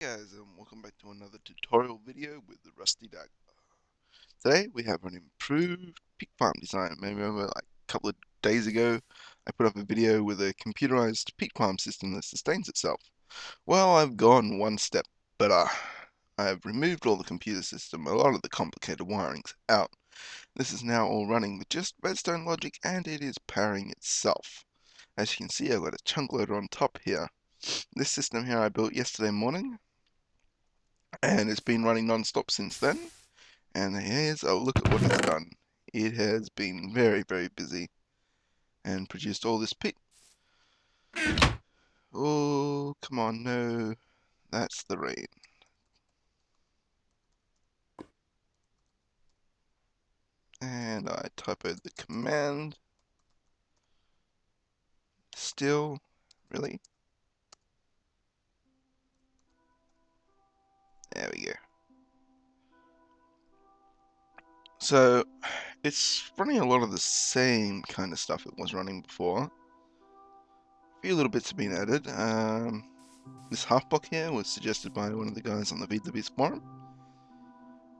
Hey guys, and welcome back to another tutorial video with the Rusty Dagger. Today we have an improved peak farm design. Maybe remember like a couple of days ago I put up a video with a computerized peak farm system that sustains itself. Well, I've gone one step better. I've removed all the computer system, a lot of the complicated wirings out. This is now all running with just redstone logic and it is powering itself. As you can see, I've got a chunk loader on top here. This system here I built yesterday morning, and it's been running non-stop since then. And here's a look at what it's done. It has been very, very busy and produced all this peat. Oh, come on, no, that's the rain. And I typoed the command. Still, really? There we go. So, it's running a lot of the same kind of stuff it was running before. A few little bits have been added. This half block here was suggested by one of the guys on the VW forum.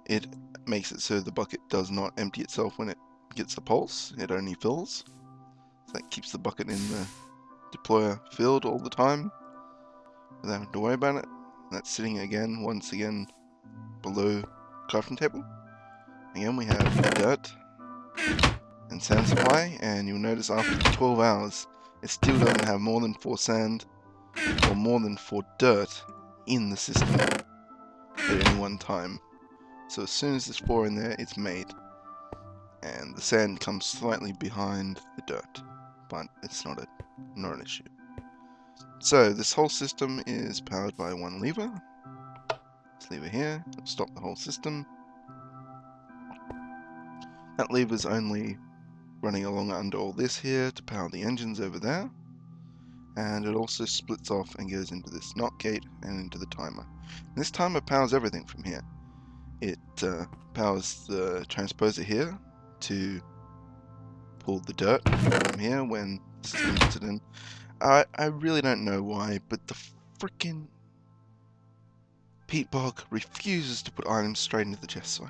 It makes it so the bucket does not empty itself when it gets a pulse, it only fills. So that keeps the bucket in the deployer filled all the time without having to worry about it. And that's sitting again, once again, below crafting table. Again, we have dirt and sand supply, and you'll notice after 12 hours, it still doesn't have more than 4 sand or more than 4 dirt in the system at any one time. So as soon as there's 4 in there, it's made. And the sand comes slightly behind the dirt, but it's not an issue. So this whole system is powered by one lever. This lever here will stop the whole system. That lever is only running along under all this here to power the engines over there. And it also splits off and goes into this NOT gate and into the timer. And this timer powers everything from here. It powers the transposer here to pull the dirt from here when the system puts it in. I really don't know why, but the frickin' Peat Bog refuses to put items straight into the chest, so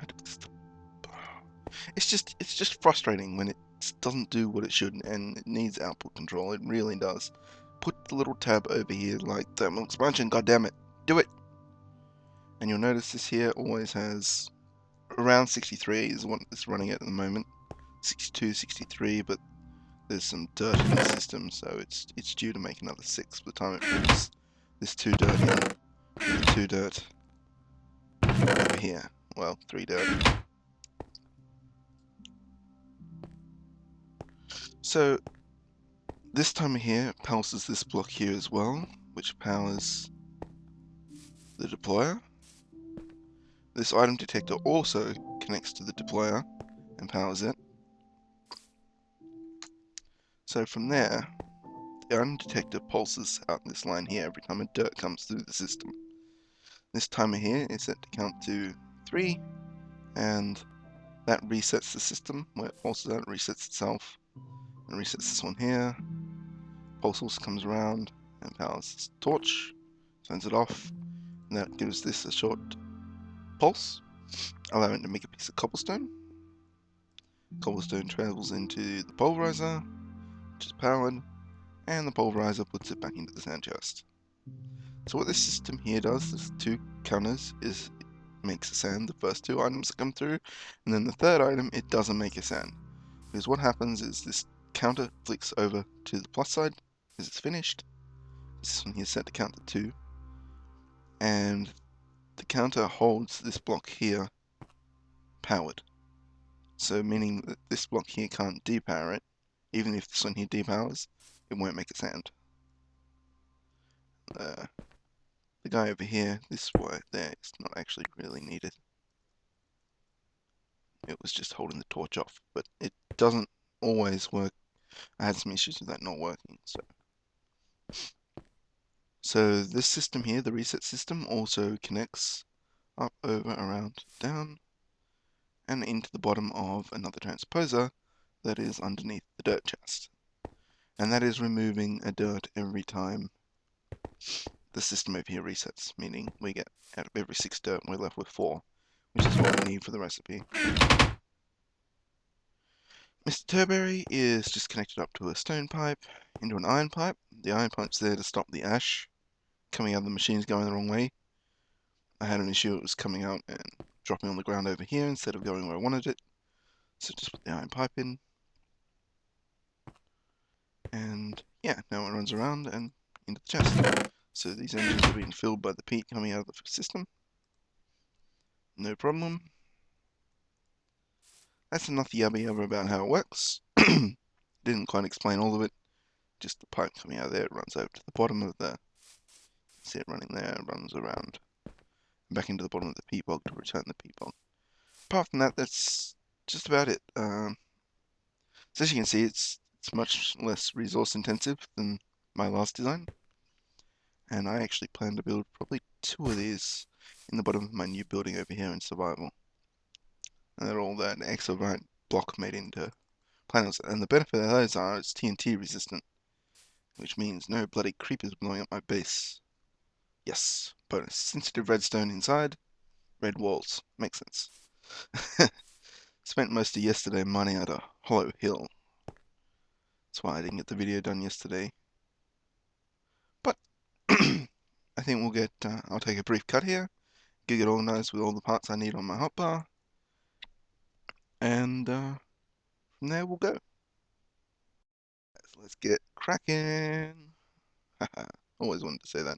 it's just frustrating when it doesn't do what it should, and it needs output control. It really does. Put the little tab over here like thermal expansion, goddammit. Do it! And you'll notice this here always has around 63 is what it's running at the moment. 62, 63, but there's some dirt in the system, so it's due to make another 6 by the time it pulls this 2 dirt in, 2 dirt over here. Well, 3 dirt. So this timer here pulses this block here as well, which powers the deployer. This item detector also connects to the deployer and powers it. So from there, the item detector pulses out this line here every time a dirt comes through the system. This timer here is set to count to 3, and that resets the system, where it pulses out, resets itself, and resets this one here. Pulse also comes around and powers this torch, turns it off, and that gives this a short pulse, allowing it to make a piece of cobblestone. Cobblestone travels into the Polarizer, which is powered, and the Polarizer puts it back into the sand chest. So what this system here does, this 2 counters, is it makes a sand, the first 2 items that come through, and then the third item, it doesn't make a sand. Because what happens is this counter flicks over to the plus side, because it's finished. This one here is set to count to 2, and the counter holds this block here powered. So meaning that this block here can't depower it. Even if this one here depowers, it won't make a sound. The guy over here, this wire there, is not actually really needed. It was just holding the torch off, but it doesn't always work. I had some issues with that not working, so this system here, the reset system, also connects up, over, around, down, and into the bottom of another transposer that is underneath the dirt chest. And that is removing a dirt every time the system over here resets, meaning we get out of every 6 dirt, we're left with 4, which is what we need for the recipe. Mr. Turberry is just connected up to a stone pipe into an iron pipe. The iron pipe's there to stop the ash coming out of the machines going the wrong way. I had an issue, it was coming out and dropping on the ground over here instead of going where I wanted it. So just put the iron pipe in. And yeah, now it runs around and into the chest. So these engines are being filled by the peat coming out of the system. No problem. That's enough yabba yabba about how it works. Didn't quite explain all of it. Just the pipe coming out of there, it runs over to the bottom of the... See it running there, it runs around. Back into the bottom of the peat bog to return the peat bog. Apart from that, that's just about it. So as you can see, it's much less resource intensive than my last design. And I actually plan to build probably 2 of these in the bottom of my new building over here in survival. And they're all that exovite block made into panels. And the benefit of those are it's TNT resistant, which means no bloody creepers blowing up my base. Yes, bonus. Sensitive redstone inside, red walls. Makes sense. Spent most of yesterday mining out a hollow hill. That's why I didn't get the video done yesterday. But I think we'll get, I'll take a brief cut here, get organized with all the parts I need on my hotbar, and from there we'll go. So let's get cracking. Always wanted to say that.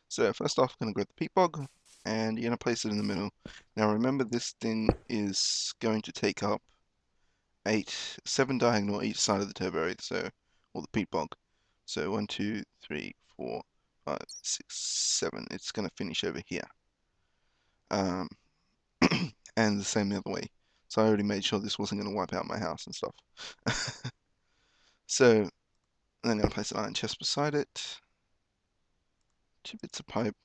So first off, I'm going to grab the peat bog, and you're going to place it in the middle. Now remember, this thing is going to take up 7 diagonal each side of the turbo, so, or the peat bog. So 1, 2, 3, 4, 5, 6, 7. It's going to finish over here. And the same the other way. So I already made sure this wasn't going to wipe out my house and stuff. So then I'm going to place an iron chest beside it. 2 bits of pipe,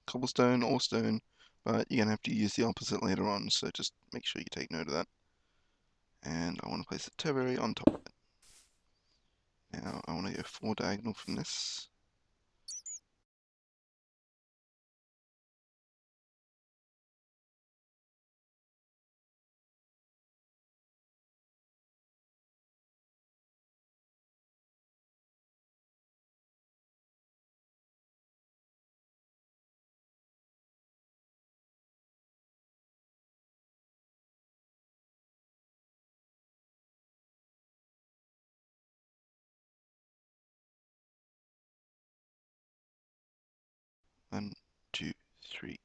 cobblestone or stone, but you're going to have to use the opposite later on, so just make sure you take note of that. And I want to place the turbo on top of it. Now I want to go 4 diagonal from this. One, 2, 3,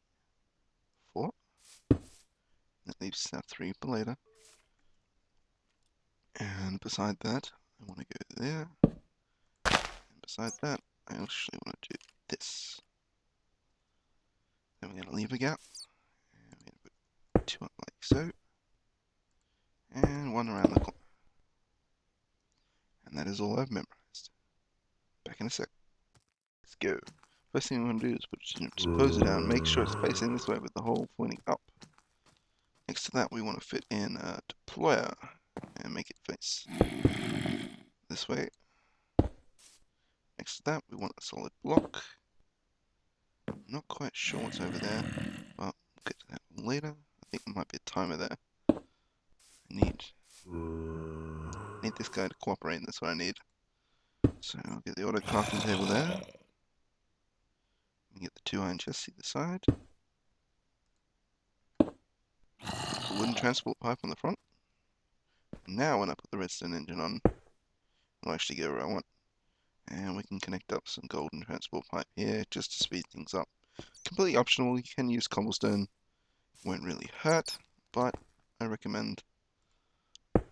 4. That leaves now 3 for later. And beside that, I want to go there. And beside that, I actually want to do this. Then we're going to leave a gap. And we're going to put 2 up like so. And 1 around the corner. And that is all I've memorized. Back in a sec. Let's go. First thing we want to do is put a disposer down. Make sure it's facing this way with the hole pointing up. Next to that, we want to fit in a deployer and make it face this way. Next to that, we want a solid block. I'm not quite sure what's over there, but we'll get to that later. I think there might be a timer there. I need this guy to cooperate, that's what I need. So I'll get the auto crafting table there. Get the 2 iron chests either side. The wooden transport pipe on the front. Now when I put the redstone engine on, I'll actually go where I want. And we can connect up some golden transport pipe here just to speed things up. Completely optional, you can use cobblestone. It won't really hurt, but I recommend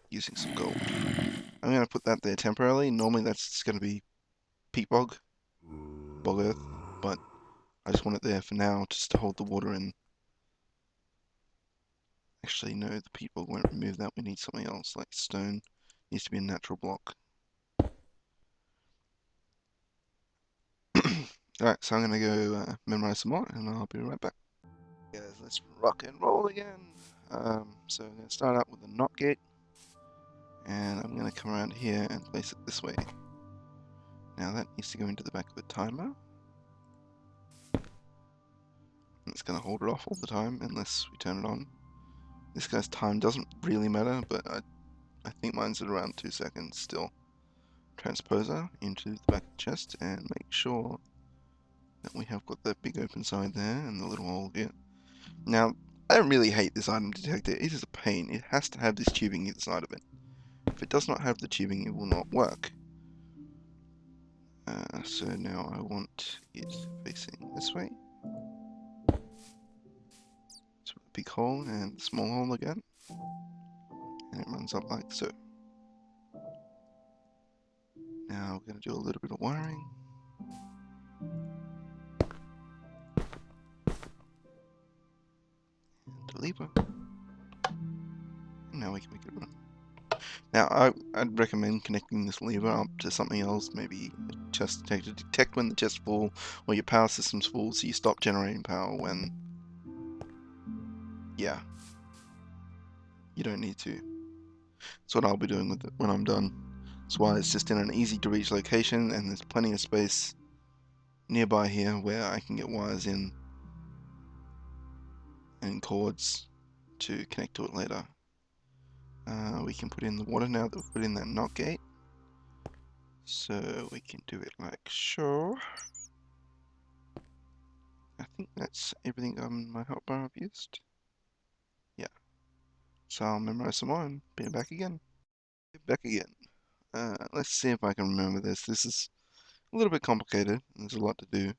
using some gold. I'm going to put that there temporarily. Normally that's going to be peat bog, bog earth, but I just want it there for now just to hold the water in. Actually, no, the peat bog won't remove that. We need something else, like stone. It needs to be a natural block. Alright, so I'm going to go memorize some more, and I'll be right back. Guys, let's rock and roll again. So I'm going to start out with a NOT gate, and I'm going to come around here and place it this way. Now that needs to go into the back of a timer. it's going to hold it off all the time unless we turn it on. This guy's time doesn't really matter, but I think mine's at around 2 seconds still. Transposer into the back of the chest and make sure that we have got that big open side there and the little hole here. Now, I don't really hate this item detector. It is a pain. It has to have this tubing either side of it. If it does not have the tubing, it will not work. So now I want it facing this way. So a big hole and a small hole again. And it runs up like so. Now we're going to do a little bit of wiring. And the lever. And now we can make it run. Now I'd recommend connecting this lever up to something else, maybe a chest detector. Detect when the chest's full or your power system's full so you stop generating power when, yeah, you don't need to. That's what I'll be doing with it when I'm done. That's why it's just in an easy to reach location and there's plenty of space nearby here where I can get wires in and cords to connect to it later. We can put in the water now that we've put in that NOT gate. So we can do it like so. I think that's everything on my hotbar I've used. Yeah. So I'll memorize some more and be back again. Back again. Let's see if I can remember this. This is a little bit complicated. There's a lot to do.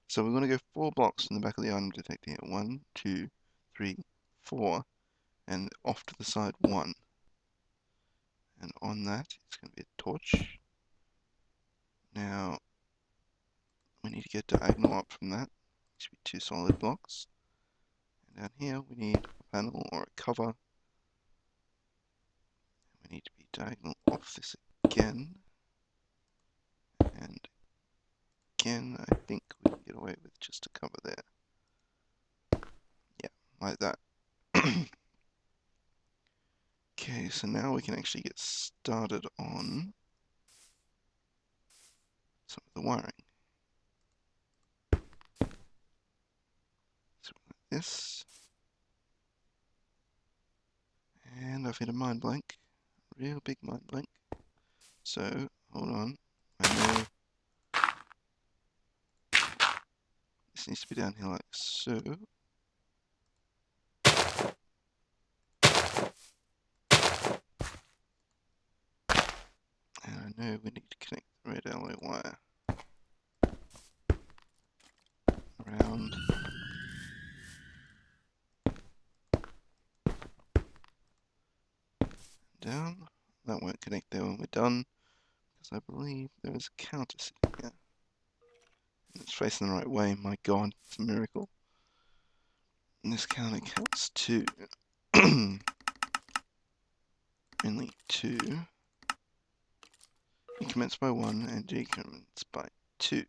So we're going to go 4 blocks in the back of the item detector here. 1, 2, 3, 4. And off to the side 1. And on that, it's going to be a torch. Now, we need to get diagonal up from that. It should be 2 solid blocks. And down here, we need a panel or a cover. We need to be diagonal off this again. And again, I think we can get away with just a cover there. Yeah, like that. Okay, so now we can actually get started on some of the wiring. So like this. And I've hit a mind blank. Real big mind blank. So, hold on. I know this needs to be down here like so. And I know we need to connect the red alloy wire around. Down. That won't connect there when we're done, because I believe there is a counter sitting here. And it's facing the right way. My god, it's a miracle. And this counter counts to only 2. Increments by 1 and decrements by 2.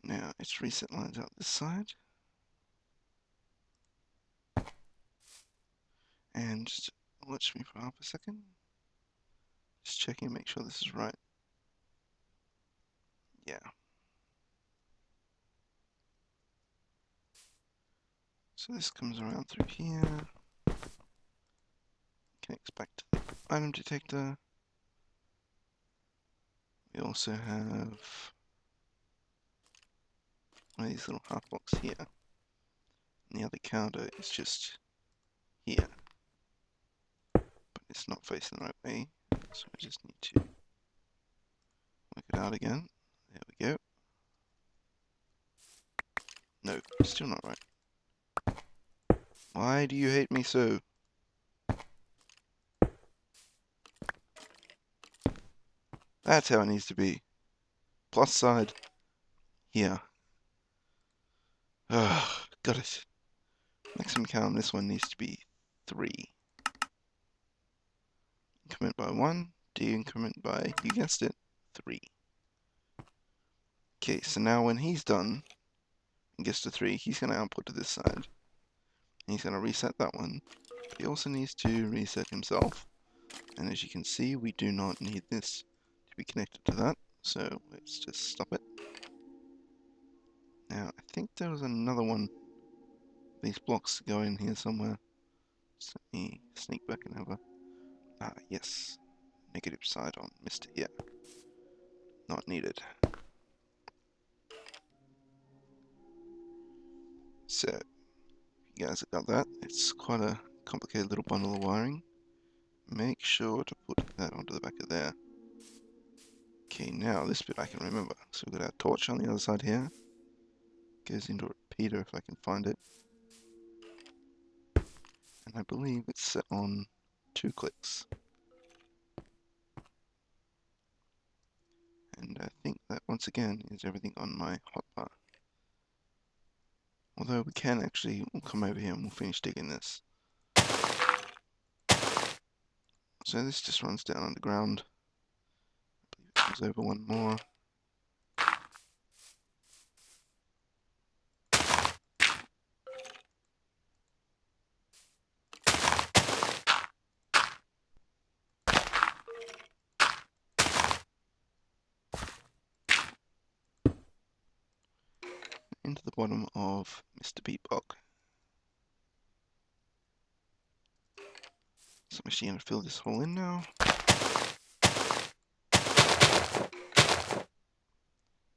Now its reset lines out this side. And just watch me for half a second. Just checking, make sure this is right. Yeah. So this comes around through here. Connects back to the item detector. We also have one of these little half blocks here. And the other counter is just here. But it's not facing the right way. So I just need to work it out again. There we go. No, still not right. Why do you hate me so? That's how it needs to be. Plus side. Here. Ugh, got it. Maximum count on this one needs to be 3. Increment by 1, de-increment by, you guessed it, 3. Okay, so now when he's done and gets to 3, he's going to output to this side. And he's going to reset that one. But he also needs to reset himself. And as you can see, we do not need this to be connected to that. So let's just stop it. Now, I think there was another one. These blocks go in here somewhere. So let me sneak back and have a... Ah, yes. Negative side on Mr. Here. Not needed. So, you guys have got that. It's quite a complicated little bundle of wiring. Make sure to put that onto the back of there. Okay, now this bit I can remember. So we've got our torch on the other side here. Goes into a repeater if I can find it. And I believe it's set on 2 clicks. And I think that once again is everything on my hotbar. Although we can actually, we'll come over here and we'll finish digging this. So this just runs down underground. I believe it comes over one more. Into the bottom of Mr. Peat Bog. So I'm actually going to fill this hole in now.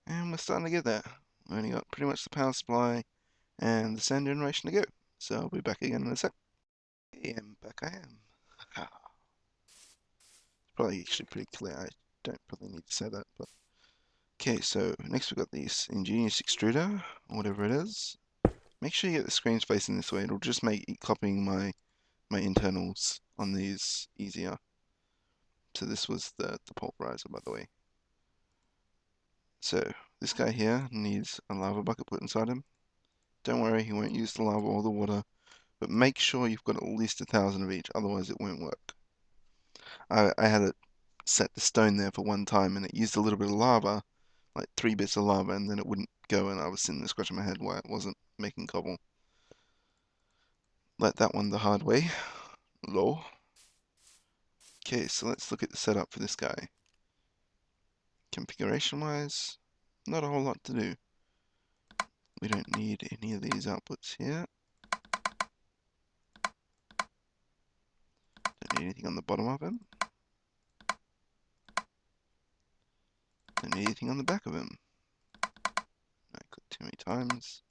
And we're starting to get there. We've only got pretty much the power supply and the sand generation to go. So I'll be back again in a sec. And back I am. It's probably actually pretty clear. I don't probably need to say that, but okay, so next we've got this ingenious extruder, or whatever it is. Make sure you get the screens facing this way. It'll just make copying my internals on these easier. So this was the Polarizer, by the way. So this guy here needs a lava bucket put inside him. Don't worry, he won't use the lava or the water, but make sure you've got at least 1,000 of each, otherwise it won't work. I had it set the stone there for one time and it used a little bit of lava, like 3 bits of lava, and then it wouldn't go, and I was sitting there scratching my head why it wasn't making cobble. Let that one the hard way. Lol. Okay, so let's look at the setup for this guy. Configuration wise, not a whole lot to do. We don't need any of these outputs here. Don't need anything on the bottom of him. Don't need anything on the back of him. I click too many times.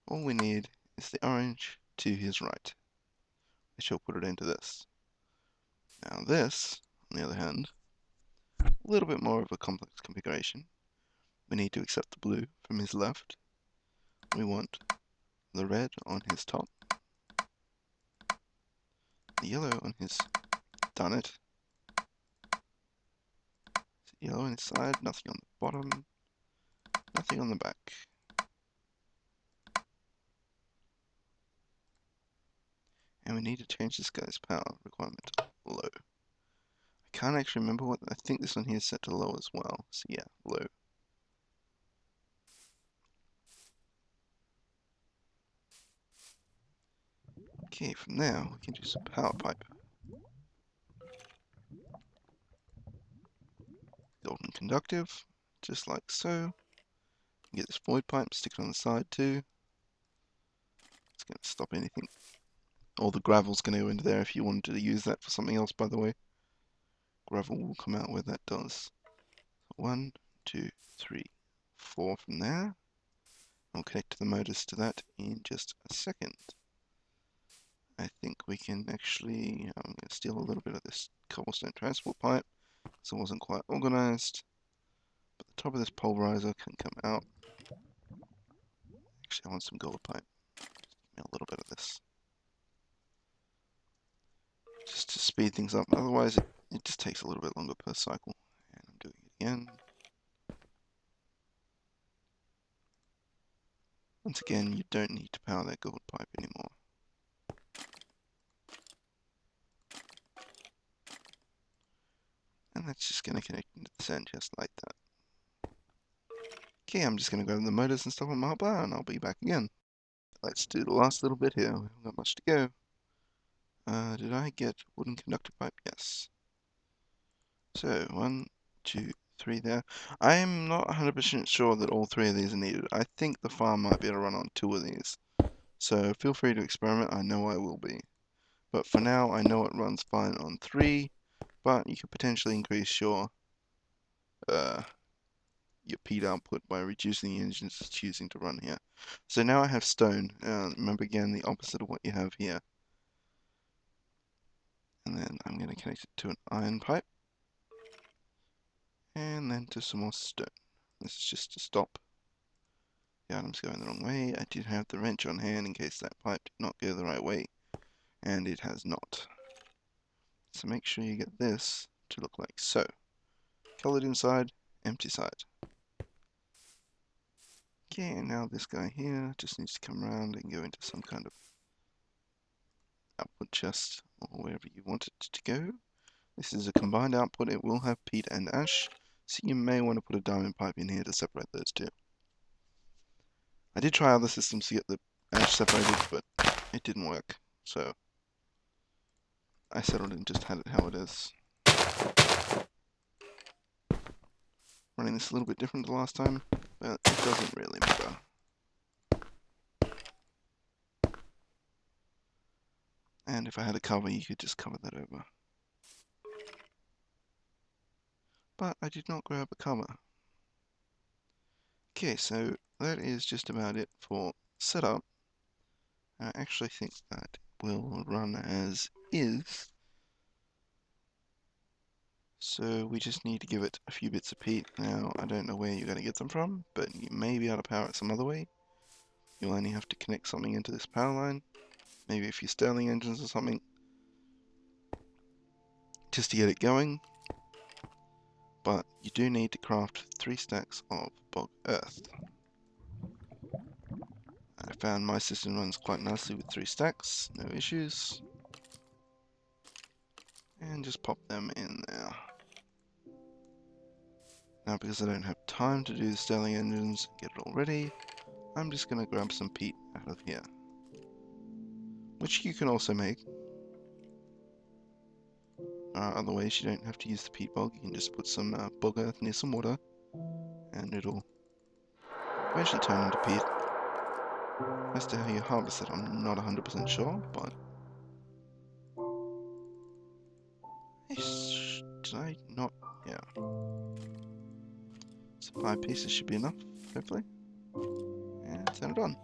All we need is the orange to his right. I shall put it into this. Now this, on the other hand, a little bit more of a complex configuration. We need to accept the blue from his left. We want the red on his top. The yellow on his... Done it. Yellow on his side, nothing on the bottom, nothing on the back. And we need to change this guy's power requirement to low. I can't actually remember what, I think this one here is set to low as well. So yeah, low. Okay, from there we can do some power pipe. Golden conductive, just like so. Get this void pipe, stick it on the side too. It's going to stop anything. All the gravel's going to go into there if you wanted to use that for something else, by the way. Gravel will come out where that does. 1, 2, 3, 4 from there. I'll connect to the motors to that in just a second. I think we can actually, I'm going to steal a little bit of this cobblestone transport pipe, because it wasn't quite organized. But the top of this pulverizer can come out. Actually, I want some gold pipe. Just give me a little bit of this. Just to speed things up, otherwise it just takes a little bit longer per cycle. And I'm doing it again. Once again, you don't need to power that gold pipe anymore. And that's just going to connect into the sand just like that. Okay, I'm just going to grab the motors and stuff on my bar and I'll be back again. Let's do the last little bit here. We haven't got much to go. Did I get wooden conductor pipe? Yes. So, 1, 2, 3 there. I am not 100% sure that all 3 of these are needed. I think the farm might be able to run on 2 of these. So feel free to experiment, I know I will be. But for now, I know it runs fine on 3, but you could potentially increase your peat output by reducing the engines it's choosing to run here. So now I have stone. Remember again, the opposite of what you have here. And then I'm going to connect it to an iron pipe. And then to some more stone. This is just to stop the items going the wrong way. I did have the wrench on hand in case that pipe did not go the right way. And it has not. So make sure you get this to look like so. Colored inside, empty side. Okay, and now this guy here just needs to come around and go into some kind of output chest or wherever you want it to go. This is a combined output. It will have peat and ash, so you may want to put a diamond pipe in here to separate those two. I did try other systems to get the ash separated, but it didn't work, so I settled and just had it how it is. Running this a little bit different to last time, but it doesn't really matter. And if I had a cover, you could just cover that over. But I did not grab a cover. Okay, so that is just about it for setup. I actually think that will run as is. So we just need to give it a few bits of peat. Now, I don't know where you're going to get them from, but you may be able to power it some other way. You'll only have to connect something into this power line. Maybe a few Stirling engines or something. Just to get it going. But you do need to craft 3 stacks of bog earth. I found my system runs quite nicely with 3 stacks, no issues. And just pop them in there. Now because I don't have time to do the Stirling engines and get it all ready, I'm just going to grab some peat out of here. Which you can also make. Other ways you don't have to use the peat bog, you can just put some bog earth near some water and it'll eventually turn into peat. As to how you harvest it, I'm not 100% sure, but... Did I not? Yeah. So 5 pieces should be enough, hopefully. And turn it on.